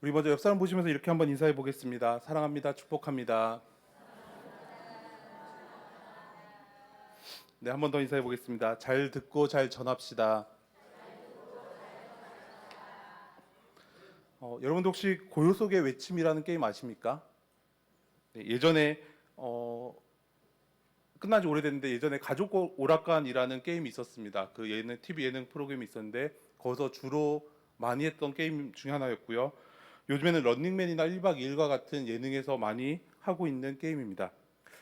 우리 먼저 옆 사람 보시면서 이렇게 한번 인사해 보겠습니다. 사랑합니다. 축복합니다. 네, 한 번 더 인사해 보겠습니다. 잘 듣고 잘 전합시다. 여러분도 혹시 고요 속의 외침이라는 게임 아십니까? 네, 예전에 끝난 지 오래됐는데 예전에 가족 오락관이라는 게임이 있었습니다. 그 예능 TV 예능 프로그램이 있었는데 거기서 주로 많이 했던 게임 중에 하나였고요. 요즘에는 런닝맨이나 1박 2일과 같은 예능에서 많이 하고 있는 게임입니다.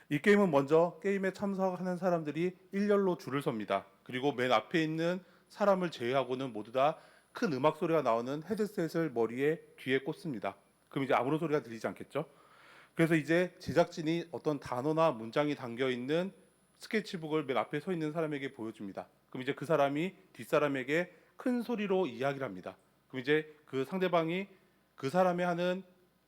이 게임은 먼저 게임에 참석하는 사람들이 일렬로 줄을 섭니다. 그리고 맨 앞에 있는 사람을 제외하고는 모두 다 큰 음악 소리가 나오는 헤드셋을 머리에 귀에 꽂습니다. 그럼 이제 아무런 소리가 들리지 않겠죠? 그래서 이제 제작진이 어떤 단어나 문장이 담겨 있는 스케치북을 맨 앞에 서 있는 사람에게 보여줍니다. 그럼 이제 그 사람이 뒷사람에게 큰 소리로 이야기를 합니다. 그럼 이제 그 상대방이 그 사람이 하는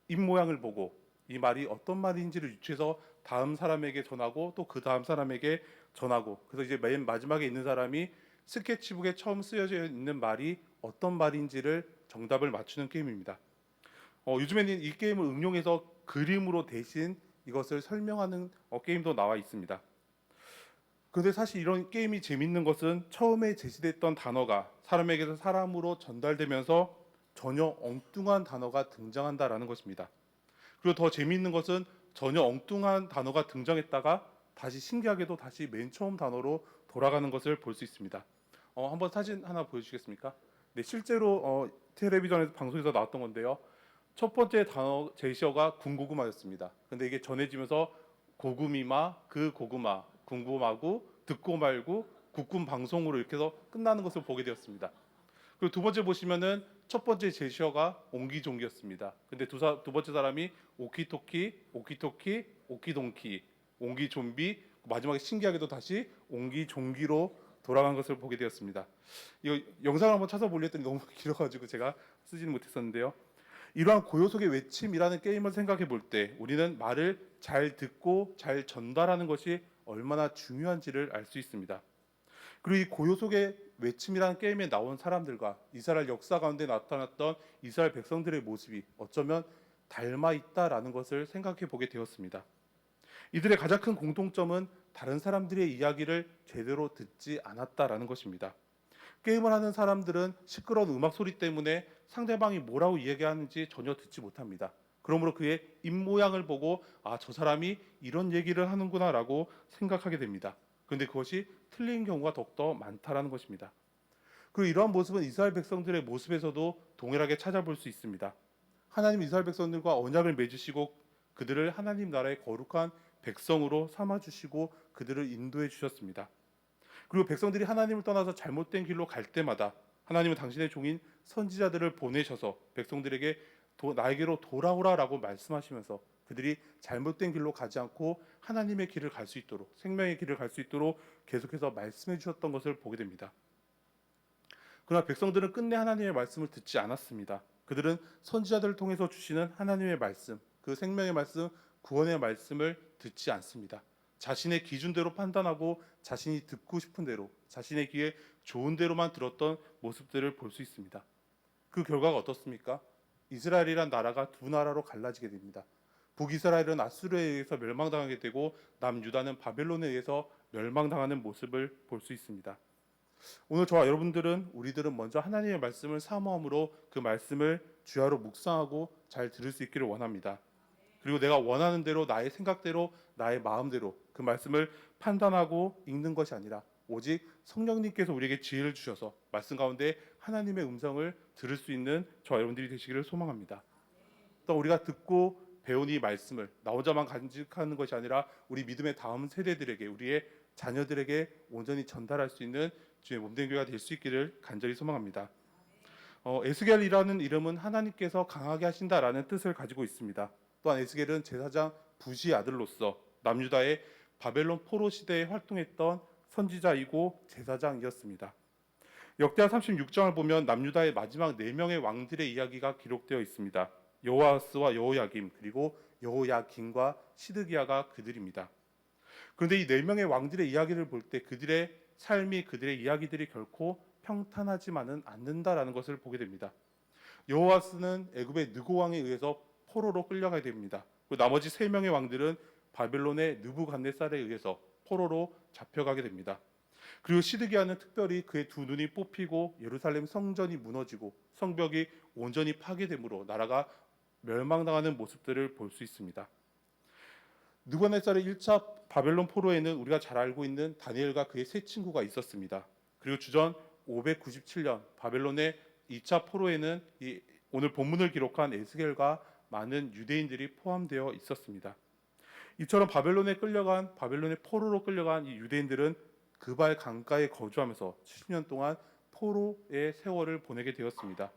입 모양을 보고 이 말이 어떤 말인지를 유추해서 다음 사람에게 전하고 또 그 다음 사람에게 전하고, 그래서 이제 맨 마지막에 있는 사람이 스케치북에 처음 쓰여져 있는 말이 어떤 말인지를 정답을 맞추는 게임입니다. 요즘에는 이 게임을 응용해서 그림으로 대신 이것을 설명하는 게임도 나와 있습니다. 그런데 사실 이런 게임이 재밌는 것은 처음에 제시됐던 단어가 사람에게서 사람으로 전달되면서 전혀 엉뚱한 단어가 등장한다라는 것입니다. 그리고 더 재미있는 것은 전혀 엉뚱한 단어가 등장했다가 다시 신기하게도 다시 맨 처음 단어로 돌아가는 것을 볼 수 있습니다. 한번 사진 하나 보여주시겠습니까? 네, 실제로 텔레비전에서 방송에서 나왔던 건데요. 첫 번째 단어 제시어가 군고구마였습니다. 근데 이게 전해지면서 고구미마, 그 고구마, 궁금하고 듣고 말고 국군 방송으로 이렇게 해서 끝나는 것을 보게 되었습니다. 그리고 두 번째 보시면은 첫 번째 제시어가 옹기종기였습니다. 근데 두 번째 사람이 오키토키, 오키토키, 오키동키, 옹기좀비, 마지막에 신기하게도 다시 옹기종기로 돌아간 것을 보게 되었습니다. 이 영상을 한번 찾아보려 했더니 너무 길어가지고 제가 쓰지는 못했었는데요. 이러한 고요 속의 외침이라는 게임을 생각해 볼 때 우리는 말을 잘 듣고 잘 전달하는 것이 얼마나 중요한지를 알 수 있습니다. 그리고 이 고요 속의 외침이라는 게임에 나온 사람들과 이스라엘 역사 가운데 나타났던 이스라엘 백성들의 모습이 어쩌면 닮아 있다라는 것을 생각해 보게 되었습니다. 이들의 가장 큰 공통점은 다른 사람들의 이야기를 제대로 듣지 않았다라는 것입니다. 게임을 하는 사람들은 시끄러운 음악 소리 때문에 상대방이 뭐라고 이야기하는지 전혀 듣지 못합니다. 그러므로 그의 입모양을 보고 저 사람이 이런 얘기를 하는구나라고 생각하게 됩니다. 그런데 그것이 틀린 경우가 더욱더 많다라는 것입니다. 그리고 이러한 모습은 이스라엘 백성들의 모습에서도 동일하게 찾아볼 수 있습니다. 하나님 이스라엘 백성들과 언약을 맺으시고 그들을 하나님 나라의 거룩한 백성으로 삼아주시고 그들을 인도해 주셨습니다. 그리고 백성들이 하나님을 떠나서 잘못된 길로 갈 때마다 하나님은 당신의 종인 선지자들을 보내셔서 백성들에게 나에게로 돌아오라라고 말씀하시면서 그들이 잘못된 길로 가지 않고 하나님의 길을 갈 수 있도록, 생명의 길을 갈 수 있도록 계속해서 말씀해 주셨던 것을 보게 됩니다. 그러나 백성들은 끝내 하나님의 말씀을 듣지 않았습니다. 그들은 선지자들을 통해서 주시는 하나님의 말씀, 그 생명의 말씀, 구원의 말씀을 듣지 않습니다. 자신의 기준대로 판단하고 자신이 듣고 싶은 대로, 자신의 귀에 좋은 대로만 들었던 모습들을 볼 수 있습니다. 그 결과가 어떻습니까? 이스라엘이란 나라가 두 나라로 갈라지게 됩니다. 북이스라엘은 아수르에 의해서 멸망당하게 되고 남유다는 바벨론에 의해서 멸망당하는 모습을 볼 수 있습니다. 오늘 저와 여러분들은 우리들은 먼저 하나님의 말씀을 사모함으로 그 말씀을 주야로 묵상하고 잘 들을 수 있기를 원합니다. 그리고 내가 원하는 대로 나의 생각대로 나의 마음대로 그 말씀을 판단하고 읽는 것이 아니라 오직 성령님께서 우리에게 지혜를 주셔서 말씀 가운데 하나님의 음성을 들을 수 있는 저와 여러분들이 되시기를 소망합니다. 또 우리가 듣고 배운 이 말씀을 나 혼자만 간직하는 것이 아니라 우리 믿음의 다음 세대들에게, 우리의 자녀들에게 온전히 전달할 수 있는 주의 몸된 교회가 될 수 있기를 간절히 소망합니다. 에스겔이라는 이름은 하나님께서 강하게 하신다라는 뜻을 가지고 있습니다. 또한 에스겔은 제사장 붓의 아들로서 남유다의 바벨론 포로 시대에 활동했던 선지자이고 제사장이었습니다. 역대하 36장을 보면 남유다의 마지막 4명의 왕들의 이야기가 기록되어 있습니다. 여호아스와 여호야김 그리고 여호야긴과 시드기야가 그들입니다. 그런데 이 4명의 왕들의 이야기를 볼 때 그들의 삶이, 그들의 이야기들이 결코 평탄하지만은 않는다라는 것을 보게 됩니다. 여호와스는 애굽의 느고 왕에 의해서 포로로 끌려가게 됩니다. 그리고 나머지 3명의 왕들은 바벨론의 느부갓네살에 의해서 포로로 잡혀가게 됩니다. 그리고 시드기야는 특별히 그의 2눈이 뽑히고 예루살렘 성전이 무너지고 성벽이 온전히 파괴됨으로 나라가 멸망당하는 모습들을 볼 수 있습니다. 느부갓네살의 1차 바벨론 포로에는 우리가 잘 알고 있는 다니엘과 그의 3 친구가 있었습니다. 그리고 주전 597년 바벨론의 2차 포로에는 오늘 본문을 기록한 에스겔과 많은 유대인들이 포함되어 있었습니다. 이처럼 바벨론의 포로로 끌려간 이 유대인들은 그발 강가에 거주하면서 70년 동안 포로의 세월을 보내게 되었습니다.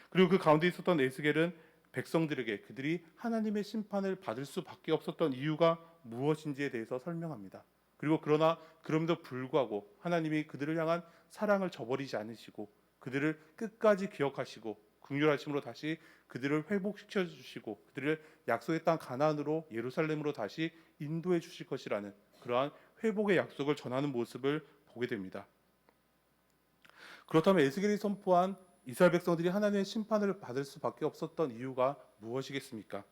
그리고 그 가운데 있었던 에스겔은 백성들에게 그들이 하나님의 심판을 받을 수밖에 없었던 이유가 무엇인지에 대해서 설명합니다. 그리고 그러나 그럼에도 불구하고 하나님이 그들을 향한 사랑을 저버리지 않으시고 그들을 끝까지 기억하시고 긍휼하심으로 다시 그들을 회복시켜 주시고 그들을 약속의 땅 가나안으로 예루살렘으로 다시 인도해 주실 것이라는 그러한 회복의 약속을 전하는 모습을 보게 됩니다. 그렇다면 에스겔이 선포한 이스라엘 백성들이 하나님의 심판을 받을 수밖에 없었던 이유가 무엇이겠습니까?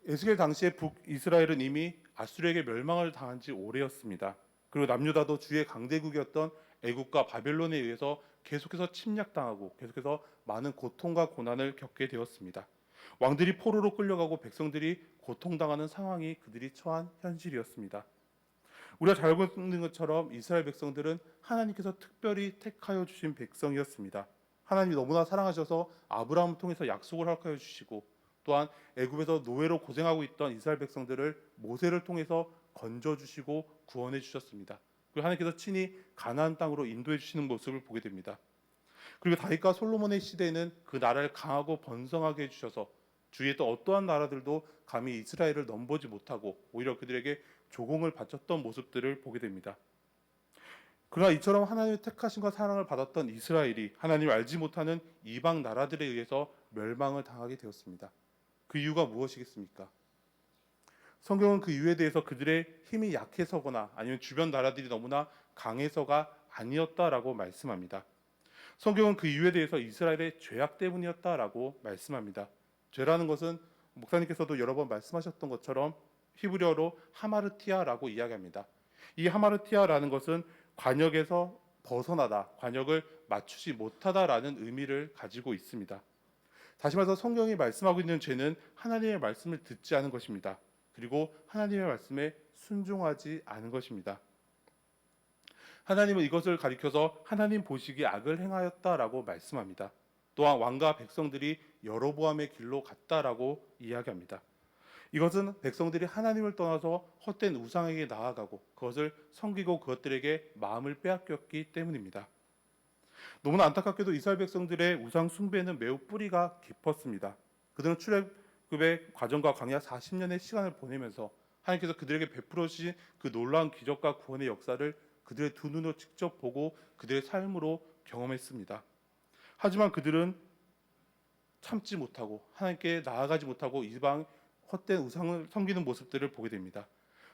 에스겔 당시에 북이스라엘은 이미 아수르에게 멸망을 당한 지 오래였습니다. 그리고 남유다도 주의 강대국이었던 애국과 바벨론에 의해서 계속해서 침략당하고 계속해서 많은 고통과 고난을 겪게 되었습니다. 왕들이 포로로 끌려가고 백성들이 고통당하는 상황이 그들이 처한 현실이었습니다. 우리가 잘 알고 있는 것처럼 이스라엘 백성들은 하나님께서 특별히 택하여 주신 백성이었습니다. 하나님이 너무나 사랑하셔서 아브라함을 통해서 약속을 허락하여 주시고 또한 애굽에서 노예로 고생하고 있던 이스라엘 백성들을 모세를 통해서 건져 주시고 구원해 주셨습니다. 그리고 하나님께서 친히 가나안 땅으로 인도해 주시는 모습을 보게 됩니다. 그리고 다윗과 솔로몬의 시대에는 그 나라를 강하고 번성하게 해 주셔서 주위의 또 어떠한 나라들도 감히 이스라엘을 넘보지 못하고 오히려 그들에게 조공을 바쳤던 모습들을 보게 됩니다. 그러나 이처럼 하나님의 택하심과 사랑을 받았던 이스라엘이 하나님을 알지 못하는 이방 나라들에 의해서 멸망을 당하게 되었습니다. 그 이유가 무엇이겠습니까? 성경은 그 이유에 대해서 그들의 힘이 약해서거나 아니면 주변 나라들이 너무나 강해서가 아니었다라고 말씀합니다. 성경은 그 이유에 대해서 이스라엘의 죄악 때문이었다라고 말씀합니다. 죄라는 것은 목사님께서도 여러 번 말씀하셨던 것처럼 히브리어로 하마르티아라고 이야기합니다. 이 하마르티아라는 것은 관역에서 벗어나다, 관역을 맞추지 못하다라는 의미를 가지고 있습니다. 다시 말해서 성경이 말씀하고 있는 죄는 하나님의 말씀을 듣지 않은 것입니다. 그리고 하나님의 말씀에 순종하지 않은 것입니다. 하나님은 이것을 가리켜서 하나님 보시기에 악을 행하였다라고 말씀합니다. 또한 왕과 백성들이 여로보암의 길로 갔다라고 이야기합니다. 이것은 백성들이 하나님을 떠나서 헛된 우상에게 나아가고 그것을 섬기고 그것들에게 마음을 빼앗겼기 때문입니다. 너무나 안타깝게도 이스라엘 백성들의 우상 숭배는 매우 뿌리가 깊었습니다. 그들은 출애굽의 과정과 광야 40년의 시간을 보내면서 하나님께서 그들에게 베풀어 주신 그 놀라운 기적과 구원의 역사를 그들의 2눈으로 직접 보고 그들의 삶으로 경험했습니다. 하지만 그들은 참지 못하고 하나님께 나아가지 못하고 이방 헛된 우상을 섬기는 모습들을 보게 됩니다.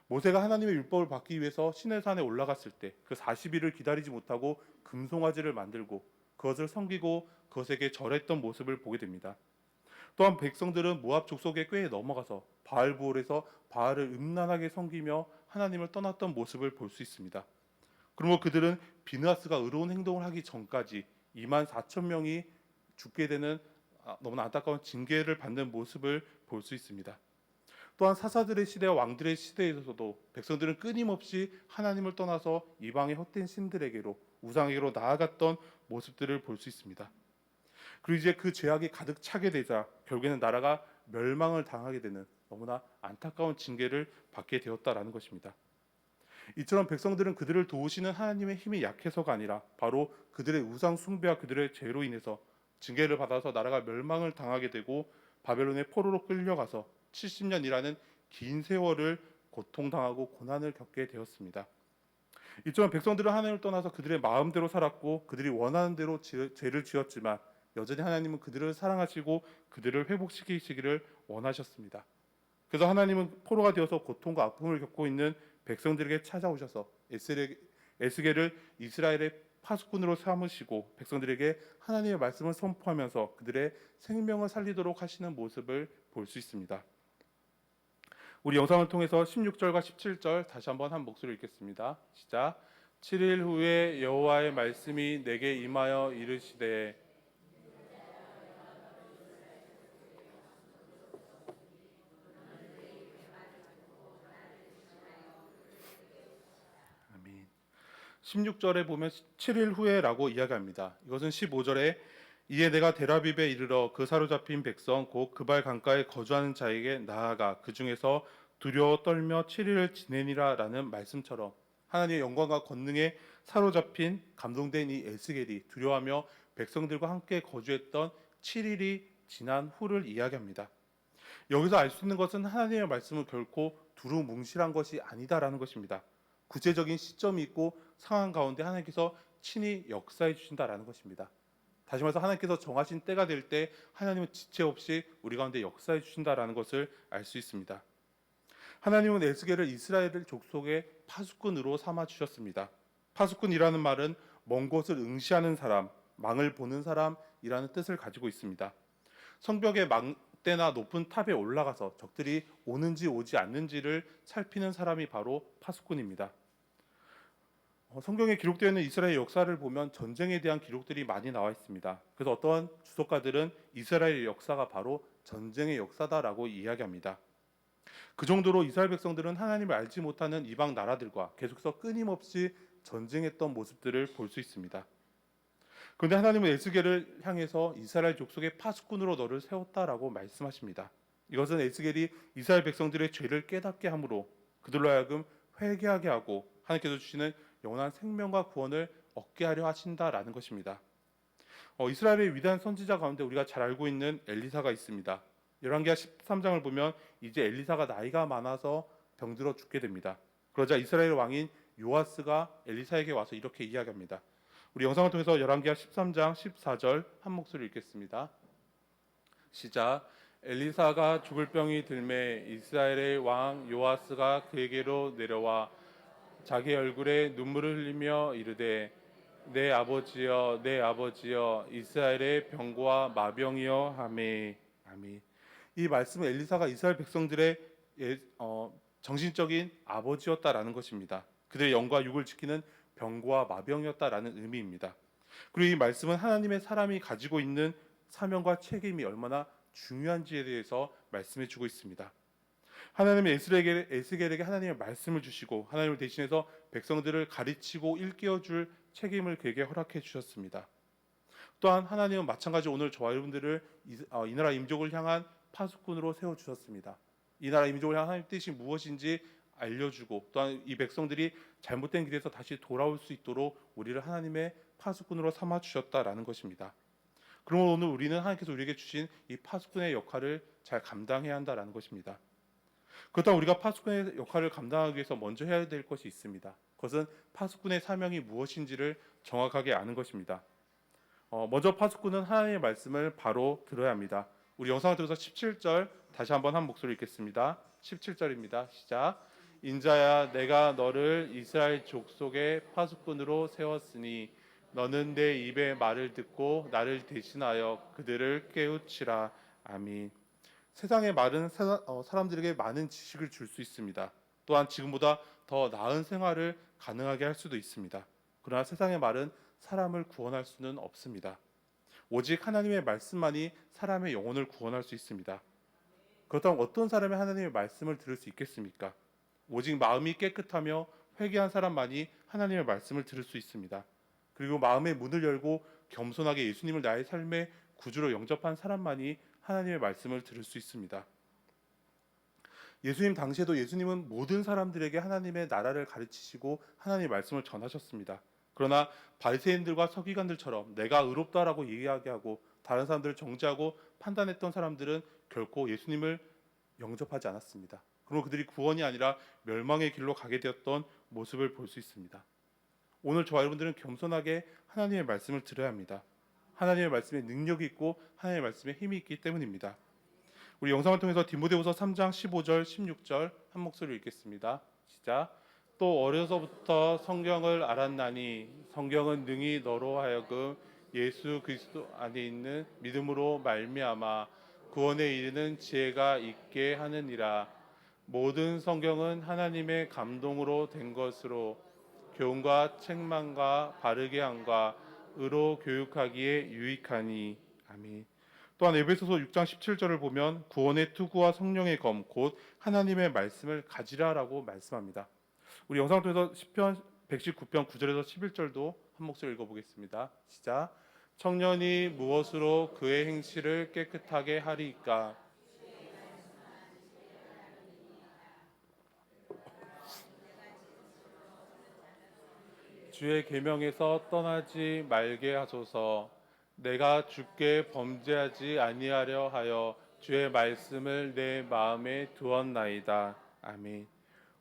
모세가 하나님의 율법을 받기 위해서 시내산에 올라갔을 때 그 40일을 기다리지 못하고 금송아지를 만들고 그것을 섬기고 그것에게 절했던 모습을 보게 됩니다. 또한 백성들은 모압 족속의 꾀에 넘어가서 바알부올에서 바알을 음란하게 섬기며 하나님을 떠났던 모습을 볼 수 있습니다. 그러므로 그들은 비느하스가 의로운 행동을 하기 전까지 24,000명이 죽게 되는 너무나 안타까운 징계를 받는 모습을 볼 수 있습니다. 또한 사사들의 시대와 왕들의 시대에서도 백성들은 끊임없이 하나님을 떠나서 이방의 헛된 신들에게로 우상에게로 나아갔던 모습들을 볼 수 있습니다. 그리고 이제 그 죄악이 가득 차게 되자 결국에는 나라가 멸망을 당하게 되는 너무나 안타까운 징계를 받게 되었다라는 것입니다. 이처럼 백성들은 그들을 도우시는 하나님의 힘이 약해서가 아니라 바로 그들의 우상 숭배와 그들의 죄로 인해서 징계를 받아서 나라가 멸망을 당하게 되고 바벨론의 포로로 끌려가서 70년이라는 긴 세월을 고통당하고 고난을 겪게 되었습니다. 이처럼 백성들은 하나님을 떠나서 그들의 마음대로 살았고 그들이 원하는 대로 죄를 지었지만 여전히 하나님은 그들을 사랑하시고 그들을 회복시키시기를 원하셨습니다. 그래서 하나님은 포로가 되어서 고통과 아픔을 겪고 있는 백성들에게 찾아오셔서 에스겔을 이스라엘의 파수꾼으로 삼으시고 백성들에게 하나님의 말씀을 선포하면서 그들의 생명을 살리도록 하시는 모습을 볼 수 있습니다. 우리 영상을 통해서 16절과 17절 다시 한번 한 목소리로 읽겠습니다. 시작. 7일 후에 여호와의 말씀이 내게 임하여 이르시되 아멘. 16절에 보면 7일 후에라고 이야기합니다. 이것은 15절에 이에 내가 데라빕에 이르러 그 사로잡힌 백성 곧 그발 강가에 거주하는 자에게 나아가 그 중에서 두려워 떨며 7일을 지내니라라는 말씀처럼 하나님의 영광과 권능에 사로잡힌 감동된 이 에스겔이 두려워하며 백성들과 함께 거주했던 7일이 지난 후를 이야기합니다. 여기서 알 수 있는 것은 하나님의 말씀은 결코 두루뭉실한 것이 아니다라는 것입니다. 구체적인 시점이 있고 상황 가운데 하나님께서 친히 역사해 주신다라는 것입니다. 다시 말해서 하나님께서 정하신 때가 될 때 하나님은 지체 없이 우리 가운데 역사해 주신다라는 것을 알 수 있습니다. 하나님은 에스겔을 이스라엘 족속의 파수꾼으로 삼아 주셨습니다. 파수꾼이라는 말은 먼 곳을 응시하는 사람, 망을 보는 사람이라는 뜻을 가지고 있습니다. 성벽의 망대나 높은 탑에 올라가서 적들이 오는지 오지 않는지를 살피는 사람이 바로 파수꾼입니다. 성경에 기록되어 있는 이스라엘 역사를 보면 전쟁에 대한 기록들이 많이 나와 있습니다. 그래서 어떤 주석가들은 이스라엘 역사가 바로 전쟁의 역사다라고 이야기합니다. 그 정도로 이스라엘 백성들은 하나님을 알지 못하는 이방 나라들과 계속해서 끊임없이 전쟁했던 모습들을 볼 수 있습니다. 그런데 하나님은 에스겔을 향해서 이스라엘 족속의 파수꾼으로 너를 세웠다라고 말씀하십니다. 이것은 에스겔이 이스라엘 백성들의 죄를 깨닫게 함으로 그들로 하여금 회개하게 하고 하나님께서 주시는 영원한 생명과 구원을 얻게 하려 하신다라는 것입니다. 이스라엘의 위대한 선지자 가운데 우리가 잘 알고 있는 엘리사가 있습니다. 열왕기하 13장을 보면 이제 엘리사가 나이가 많아서 병들어 죽게 됩니다. 그러자 이스라엘 왕인 요아스가 엘리사에게 와서 이렇게 이야기합니다. 우리 영상을 통해서 열왕기하 13장 14절 한 목소리 읽겠습니다. 시작. 엘리사가 죽을 병이 들매 이스라엘의 왕 요아스가 그에게로 내려와 자기 얼굴에 눈물을 흘리며 이르되 내 아버지여 내 아버지여 이스라엘의 병과 마병이여 하매. 아멘. 이 말씀은 엘리사가 이스라엘 백성들의 정신적인 아버지였다라는 것입니다. 그들의 영과 육을 지키는 병과 마병이었다라는 의미입니다. 그리고 이 말씀은 하나님의 사람이 가지고 있는 사명과 책임이 얼마나 중요한지에 대해서 말씀해 주고 있습니다. 하나님은 에스겔에게 하나님의 말씀을 주시고 하나님을 대신해서 백성들을 가르치고 일깨워 줄 책임을 그에게 허락해 주셨습니다. 또한 하나님은 마찬가지 오늘 저와 여러분들을 이 나라 민족을 향한 파수꾼으로 세워 주셨습니다. 이 나라 민족을 향한 하나님의 뜻이 무엇인지 알려주고 또한 이 백성들이 잘못된 길에서 다시 돌아올 수 있도록 우리를 하나님의 파수꾼으로 삼아 주셨다라는 것입니다. 그러면 오늘 우리는 하나님께서 우리에게 주신 이 파수꾼의 역할을 잘 감당해야 한다라는 것입니다. 그렇다면 우리가 파수꾼의 역할을 감당하기 위해서 먼저 해야 될 것이 있습니다. 그것은 파수꾼의 사명이 무엇인지를 정확하게 아는 것입니다. 먼저 파수꾼은 하나님의 말씀을 바로 들어야 합니다. 우리 영상을 통해서 17절 다시 한번 한 목소리 읽겠습니다. 17절입니다. 시작. 인자야 내가 너를 이스라엘 족속의 파수꾼으로 세웠으니 너는 내 입의 말을 듣고 나를 대신하여 그들을 깨우치라. 아멘. 세상의 말은 사람들에게 많은 지식을 줄 수 있습니다. 또한 지금보다 더 나은 생활을 가능하게 할 수도 있습니다. 그러나 세상의 말은 사람을 구원할 수는 없습니다. 오직 하나님의 말씀만이 사람의 영혼을 구원할 수 있습니다. 그렇다면 어떤 사람이 하나님의 말씀을 들을 수 있겠습니까? 오직 마음이 깨끗하며 회개한 사람만이 하나님의 말씀을 들을 수 있습니다. 그리고 마음의 문을 열고 겸손하게 예수님을 나의 삶의 구주로 영접한 사람만이 하나님의 말씀을 들을 수 있습니다. 예수님 당시에도 예수님은 모든 사람들에게 하나님의 나라를 가르치시고 하나님의 말씀을 전하셨습니다. 그러나 바리새인들과 서기관들처럼 내가 의롭다라고 이야기하고 다른 사람들을 정죄하고 판단했던 사람들은 결코 예수님을 영접하지 않았습니다. 그리고 그들이 구원이 아니라 멸망의 길로 가게 되었던 모습을 볼 수 있습니다. 오늘 저와 여러분들은 겸손하게 하나님의 말씀을 들어야 합니다. 하나님의 말씀에 능력이 있고 하나님의 말씀에 힘이 있기 때문입니다. 우리 영상을 통해서 디모데후서 3장 15절 16절 한 목소리 읽겠습니다. 시작. 또 어려서부터 성경을 알았나니 성경은 능히 너로 하여금 예수 그리스도 안에 있는 믿음으로 말미암아 구원에 이르는 지혜가 있게 하느니라. 모든 성경은 하나님의 감동으로 된 것으로 교훈과 책망과 바르게 함과 의로 교육하기에 유익하니. 아멘. 또한 에베소서 6장 17절을 보면 구원의 투구와 성령의 검 곧 하나님의 말씀을 가지라라고 말씀합니다. 우리 영상을 통해서 시편 119편 9절에서 11절도 한 목소리 읽어보겠습니다. 시작. 청년이 무엇으로 그의 행실을 깨끗하게 하리이까. 주의 계명에서 떠나지 말게 하소서. 내가 주께 범죄하지 아니하려 하여 주의 말씀을 내 마음에 두었나이다. 아멘.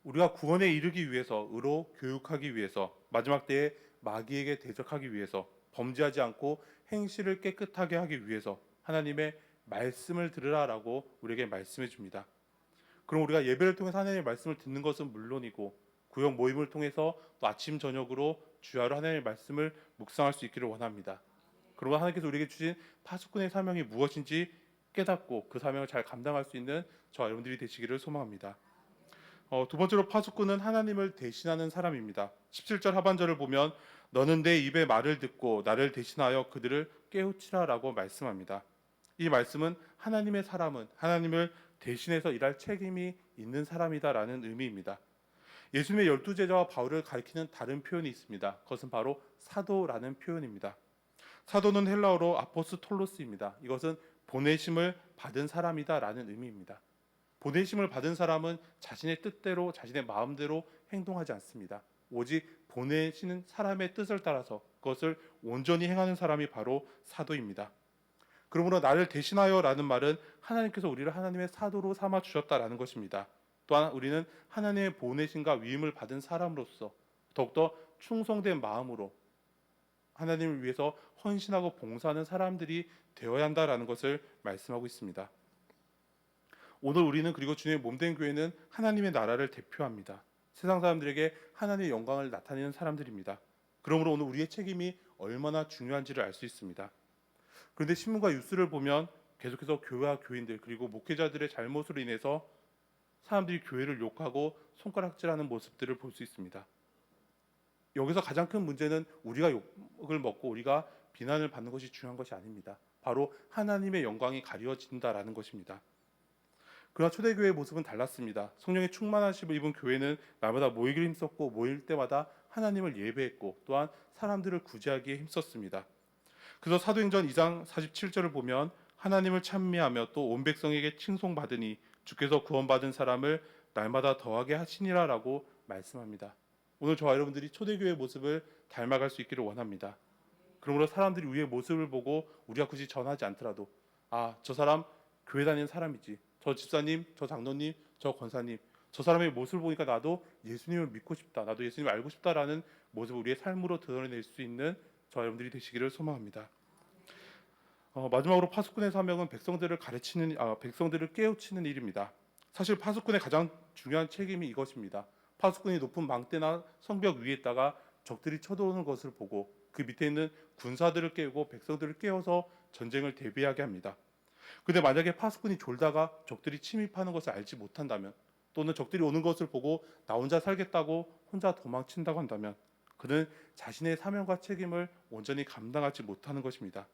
우리가 구원에 이르기 위해서, 의로 교육하기 위해서, 마지막 때에 마귀에게 대적하기 위해서, 범죄하지 않고 행실을 깨끗하게 하기 위해서 하나님의 말씀을 들으라라고 우리에게 말씀해 줍니다. 그럼 우리가 예배를 통해서 하나님의 말씀을 듣는 것은 물론이고 구역 모임을 통해서 또 아침 저녁으로 주야로 하나님의 말씀을 묵상할 수 있기를 원합니다. 그리고 하나님께서 우리에게 주신 파수꾼의 사명이 무엇인지 깨닫고 그 사명을 잘 감당할 수 있는 저와 여러분들이 되시기를 소망합니다. 두 번째로 파수꾼은 하나님을 대신하는 사람입니다. 17절 하반절을 보면 너는 내 입의 말을 듣고 나를 대신하여 그들을 깨우치라라고 말씀합니다. 이 말씀은 하나님의 사람은 하나님을 대신해서 일할 책임이 있는 사람이다라는 의미입니다. 예수님의 12제자와 바울을 가리키는 다른 표현이 있습니다. 그것은 바로 사도라는 표현입니다. 사도는 헬라어로 아포스톨로스입니다. 이것은 보내심을 받은 사람이다라는 의미입니다. 보내심을 받은 사람은 자신의 뜻대로 자신의 마음대로 행동하지 않습니다. 오직 보내시는 사람의 뜻을 따라서 그것을 온전히 행하는 사람이 바로 사도입니다. 그러므로 나를 대신하여라는 말은 하나님께서 우리를 하나님의 사도로 삼아 주셨다라는 것입니다. 또한 우리는 하나님의 보내심과 위임을 받은 사람으로서 더욱더 충성된 마음으로 하나님을 위해서 헌신하고 봉사하는 사람들이 되어야 한다라는 것을 말씀하고 있습니다. 오늘 우리는 그리고 주님의 몸된 교회는 하나님의 나라를 대표합니다. 세상 사람들에게 하나님의 영광을 나타내는 사람들입니다. 그러므로 오늘 우리의 책임이 얼마나 중요한지를 알 수 있습니다. 그런데 신문과 뉴스를 보면 계속해서 교회와 교인들 그리고 목회자들의 잘못으로 인해서 사람들이 교회를 욕하고 손가락질하는 모습들을 볼 수 있습니다. 여기서 가장 큰 문제는 우리가 욕을 먹고 우리가 비난을 받는 것이 중요한 것이 아닙니다. 바로 하나님의 영광이 가려진다라는 것입니다. 그러나 초대교회의 모습은 달랐습니다. 성령의 충만하심을 입은 교회는 날마다 모이기를 힘썼고 모일 때마다 하나님을 예배했고 또한 사람들을 구제하기에 힘썼습니다. 그래서 사도행전 2장 47절을 보면 하나님을 찬미하며 또 온 백성에게 칭송받으니 주께서 구원받은 사람을 날마다 더하게 하시니라라고 말씀합니다. 오늘 저와 여러분들이 초대교회의 모습을 닮아갈 수 있기를 원합니다. 그러므로 사람들이 우리의 모습을 보고 우리가 굳이 전하지 않더라도 저 사람 교회 다니는 사람이지, 저 집사님, 저 장로님, 저 권사님, 저 사람의 모습을 보니까 나도 예수님을 믿고 싶다, 나도 예수님을 알고 싶다라는 모습을 우리의 삶으로 드러낼 수 있는 저와 여러분들이 되시기를 소망합니다. 마지막으로 파수꾼의 사명은 백성들을 깨우치는 일입니다. 사실 파수꾼의 가장 중요한 책임이 이것입니다. 파수꾼이 높은 망대나 성벽 위에다가 적들이 쳐들어오는 것을 보고 그 밑에 있는 군사들을 깨우고 백성들을 깨워서 전쟁을 대비하게 합니다. 그런데 만약에 파수꾼이 졸다가 적들이 침입하는 것을 알지 못한다면 또는 적들이 오는 것을 보고 나 혼자 살겠다고 혼자 도망친다고 한다면 그는 자신의 사명과 책임을 온전히 감당하지 못하는 것입니다.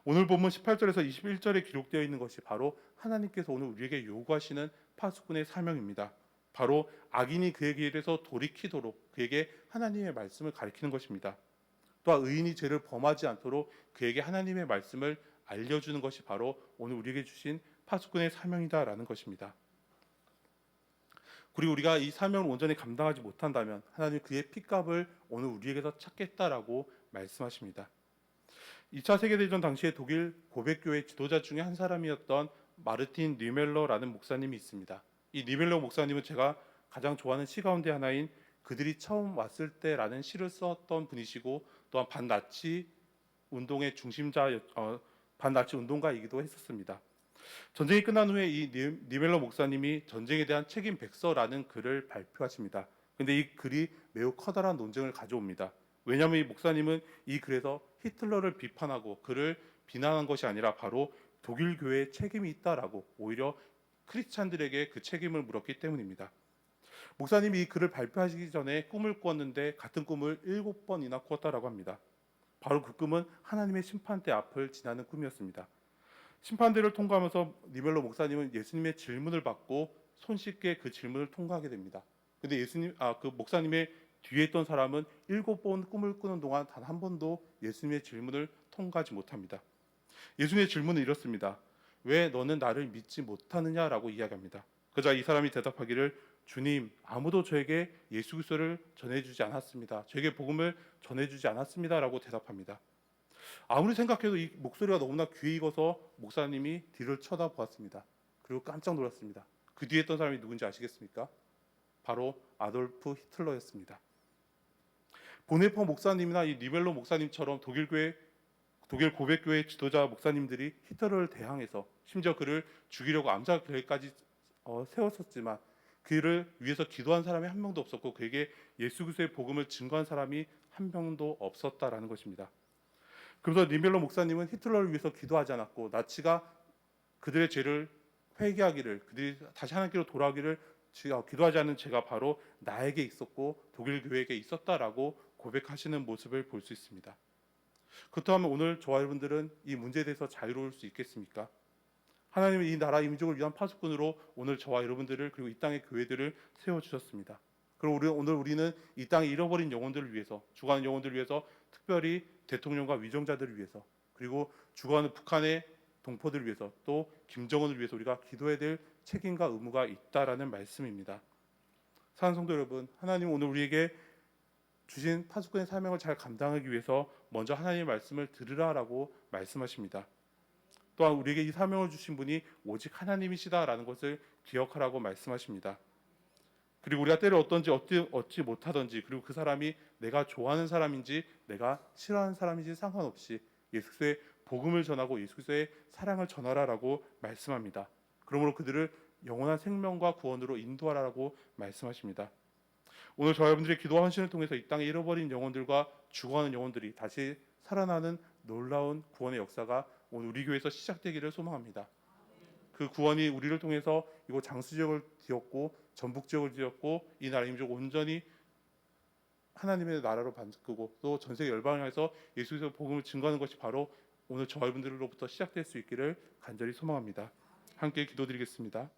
오늘 본문 18절에서 21절에 기록되어 있는 것이 바로 하나님께서 오늘 우리에게 요구하시는 파수꾼의 사명입니다. 바로 악인이 그에게 이르서 돌이키도록 그에게 하나님의 말씀을 가르치는 것입니다. 또한 의인이 죄를 범하지 않도록 그에게 하나님의 말씀을 알려주는 것이 바로 오늘 우리에게 주신 파수꾼의 사명이다라는 것입니다. 그리고 우리가 이 사명을 온전히 감당하지 못한다면 하나님 그의 핏값을 오늘 우리에게서 찾겠다라고 말씀하십니다. 2차 세계대전 당시에 독일 고백교회 지도자 중에 한 사람이었던 마르틴 니멜러라는 목사님이 있습니다. 이 니멜러 목사님은 제가 가장 좋아하는 시 가운데 하나인 그들이 처음 왔을 때라는 시를 썼던 분이시고 또한 반나치 운동의 반나치 운동가이기도 했었습니다. 전쟁이 끝난 후에 이 니멜러 목사님이 전쟁에 대한 책임 백서라는 글을 발표하십니다. 근데 이 글이 매우 커다란 논쟁을 가져옵니다. 왜냐하면 이 목사님은 이 글에서 히틀러를 비판하고 그를 비난한 것이 아니라 바로 독일 교회에 책임이 있다라고 오히려 크리스찬들에게 그 책임을 물었기 때문입니다. 목사님이 이 글을 발표하시기 전에 꿈을 꾸었는데 같은 꿈을 7번이나 꾸었다라고 합니다. 바로 그 꿈은 하나님의 심판대 앞을 지나는 꿈이었습니다. 심판대를 통과하면서 니벨로 목사님은 예수님의 질문을 받고 손쉽게 그 질문을 통과하게 됩니다. 근데 그 목사님의 뒤에 있던 사람은 7번 꿈을 꾸는 동안 단 한 번도 예수님의 질문을 통과하지 못합니다. 예수님의 질문은 이렇습니다. 왜 너는 나를 믿지 못하느냐라고 이야기합니다. 그러자 이 사람이 대답하기를 주님, 아무도 저에게 예수 그리스도를 전해주지 않았습니다. 저에게 복음을 전해주지 않았습니다라고 대답합니다. 아무리 생각해도 이 목소리가 너무나 귀에 익어서 목사님이 뒤를 쳐다보았습니다. 그리고 깜짝 놀랐습니다. 그 뒤에 있던 사람이 누군지 아시겠습니까? 바로 아돌프 히틀러였습니다. 보네퍼 목사님이나 이 니벨로 목사님처럼 독일 고백교회 지도자 목사님들이 히틀러를 대항해서 심지어 그를 죽이려고 암살 계획까지 세웠었지만 그를 위해서 기도한 사람이 한 명도 없었고 그에게 예수 그리스도의 복음을 증거한 사람이 한 명도 없었다라는 것입니다. 그래서 니벨로 목사님은 히틀러를 위해서 기도하지 않았고 나치가 그들의 죄를 회개하기를 그들이 다시 하나님께로 돌아오기를 기도하지 않은 죄가 바로 나에게 있었고 독일 교회에게 있었다라고 고백하시는 모습을 볼 수 있습니다. 그렇다면 오늘 저와 여러분들은 이 문제에 대해서 자유로울 수 있겠습니까? 하나님은 이 나라 민족을 위한 파수꾼으로 오늘 저와 여러분들을 그리고 이 땅의 교회들을 세워주셨습니다. 그리고 오늘 우리는 이 땅에 잃어버린 영혼들을 위해서 죽어가는 영혼들을 위해서 특별히 대통령과 위정자들을 위해서 그리고 죽어가는 북한의 동포들을 위해서 또 김정은을 위해서 우리가 기도해야 될 책임과 의무가 있다라는 말씀입니다. 사랑하는 성도 여러분, 하나님 오늘 우리에게 주신 파수꾼의 사명을 잘 감당하기 위해서 먼저 하나님의 말씀을 들으라라고 말씀하십니다. 또한 우리에게 이 사명을 주신 분이 오직 하나님이시다라는 것을 기억하라고 말씀하십니다. 그리고 우리가 때를 얻지 못하든지 그리고 그 사람이 내가 좋아하는 사람인지 내가 싫어하는 사람인지 상관없이 예수 그리스도의 복음을 전하고 예수 그리스도의 사랑을 전하라라고 말씀합니다. 그러므로 그들을 영원한 생명과 구원으로 인도하라고 말씀하십니다. 오늘 저와 여러분들의 기도와 헌신을 통해서 이 땅에 잃어버린 영혼들과 죽어가는 영혼들이 다시 살아나는 놀라운 구원의 역사가 오늘 우리 교회에서 시작되기를 소망합니다. 그 구원이 우리를 통해서 이곳 장수 지역을 뒤엎고 전북 지역을 뒤엎고 이 나라 민족 온전히 하나님의 나라로 바꾸고 또 전 세계 열방을 향해서 예수 그리스도의 복음을 증거하는 것이 바로 오늘 저와 여러분들로부터 시작될 수 있기를 간절히 소망합니다. 함께 기도드리겠습니다.